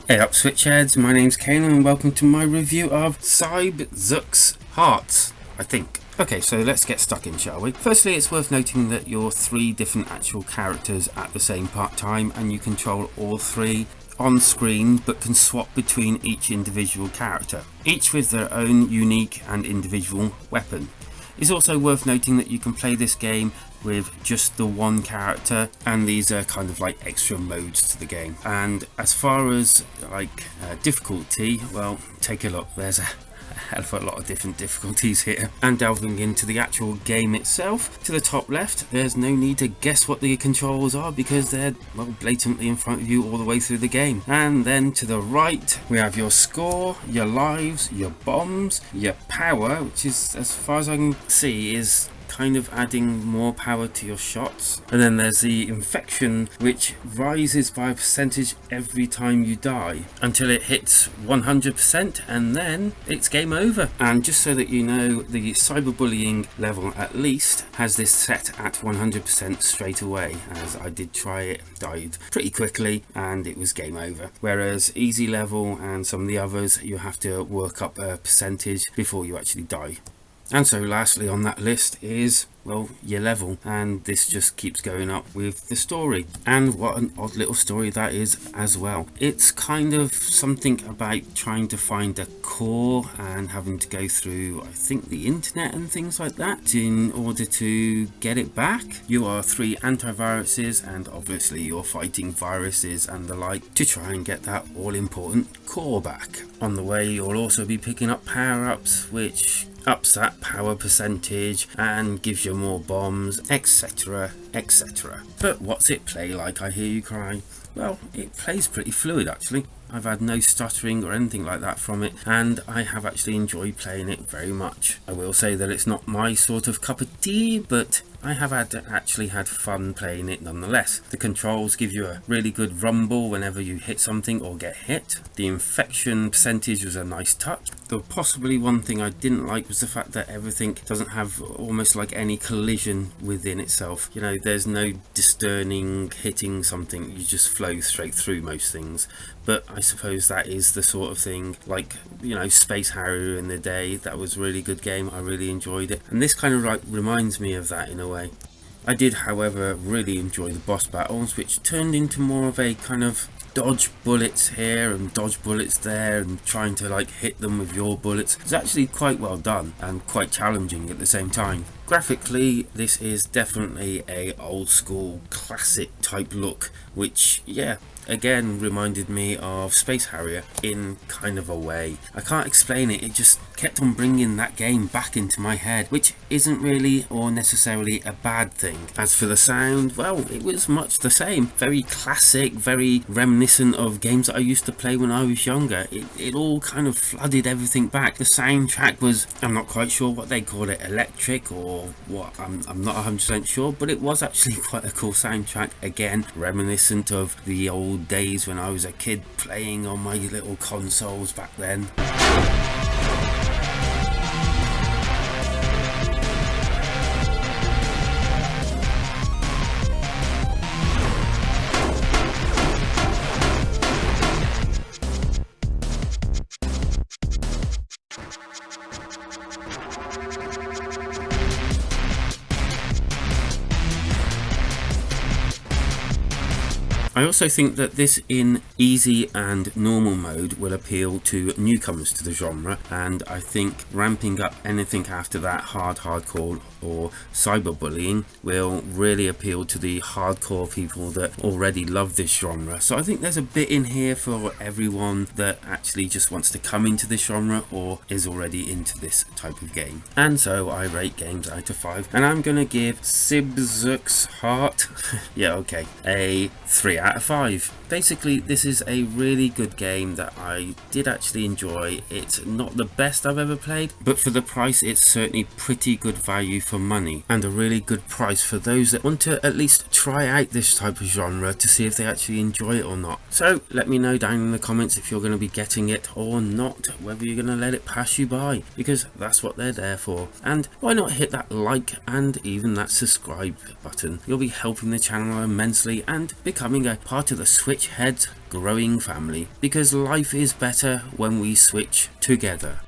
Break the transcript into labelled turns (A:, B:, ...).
A: Hey up Switchheads, my name's Kane and welcome to my review of Cybxus Hearts, I think. Okay, so let's get stuck in, shall we? Firstly, it's worth noting that you're 3 different actual characters at the same time and you control all 3 on screen but can swap between each individual character, each with their own unique and individual weapon. It's also worth noting that you can play this game with just the one character, and these are kind of like extra modes to the game. And as far as difficulty, well, take a look, there's a hell of a lot of different difficulties here. And delving into the actual game itself, to the top left, there's no need to guess what the controls are because they're, well, blatantly in front of you all the way through the game. And then to the right, we have your score, your lives, your bombs, your power, which is, as far as I can see, is kind of adding more power to your shots. And then there's the infection, which rises by a percentage every time you die until it hits 100%, and then it's game over. And just so that you know, the cyberbullying level at least has this set at 100% straight away, as I did try it, died pretty quickly, and it was game over. Whereas easy level and some of the others, you have to work up a percentage before you actually die. And so lastly on that list is, well, your level, and this just keeps going up with the story. And what an odd little story that is as well. It's kind of something about trying to find a core and having to go through, I think, the internet and things like that in order to get it back. You are 3 antiviruses, and obviously you're fighting viruses and the like to try and get that all important core back. On the way you'll also be picking up power-ups which ups that power percentage and gives you more bombs, etc, etc. But what's it play like, I hear you cry? Well, it plays pretty fluid actually. I've had no stuttering or anything like that from it, and I have actually enjoyed playing it very much. I will say that it's not my sort of cup of tea, but I have actually had fun playing it nonetheless. The controls give you a really good rumble whenever you hit something or get hit. The infection percentage was a nice touch. The possibly one thing I didn't like was the fact that everything doesn't have almost like any collision within itself. You know, there's no discerning hitting something, you just flow straight through most things. But I suppose that is the sort of thing, like, you know, Space Harrier in the day. That was a really good game, I really enjoyed it, and this kind of like reminds me of that in a way. I did, however, really enjoy the boss battles, which turned into more of a kind of dodge bullets here and dodge bullets there and trying to like hit them with your bullets. It's actually quite well done and quite challenging at the same time. Graphically, this is definitely a old school classic type look, which, yeah, again reminded me of Space Harrier in kind of a way. I can't explain it, it just kept on bringing that game back into my head, which isn't really or necessarily a bad thing. As for the sound, well, it was much the same. Very classic, very reminiscent of games that I used to play when I was younger. It all kind of flooded everything back. The soundtrack was, I'm not quite sure what they call it, electric or what, I'm not 100% sure, but it was actually quite a cool soundtrack. Again, reminiscent of the old days when I was a kid playing on my little consoles back then. I also think that this in easy and normal mode will appeal to newcomers to the genre, and I think ramping up anything after that, hardcore or cyberbullying, will really appeal to the hardcore people that already love this genre. So I think there's a bit in here for everyone that actually just wants to come into this genre or is already into this type of game. And so I rate games out of 5, and I'm gonna give Cybxus Heart yeah, okay, a 3 out of 5. Basically, this is a really good game that I did actually enjoy. It's not the best I've ever played, but for the price it's certainly pretty good value for money, and a really good price for those that want to at least try out this type of genre to see if they actually enjoy it or not. So let me know down in the comments if you're going to be getting it or not, whether you're going to let it pass you by, because that's what they're there for. And why not hit that like and even that subscribe button? You'll be helping the channel immensely and becoming a part of the Switch Heads growing family, because life is better when we switch together.